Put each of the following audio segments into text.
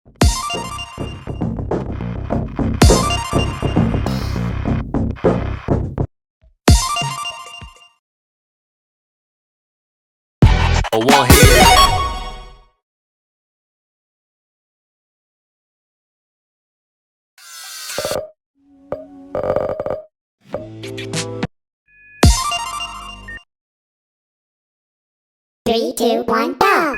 A one hit. 3, 2, 1, go!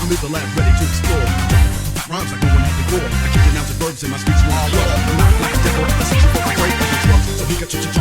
I'm in the lab ready to explore. Rhymes like no one had before. I keep pronouncing verbs in my speech when I flow. I'm not like a devil, I see you for a break like a drug. So he got you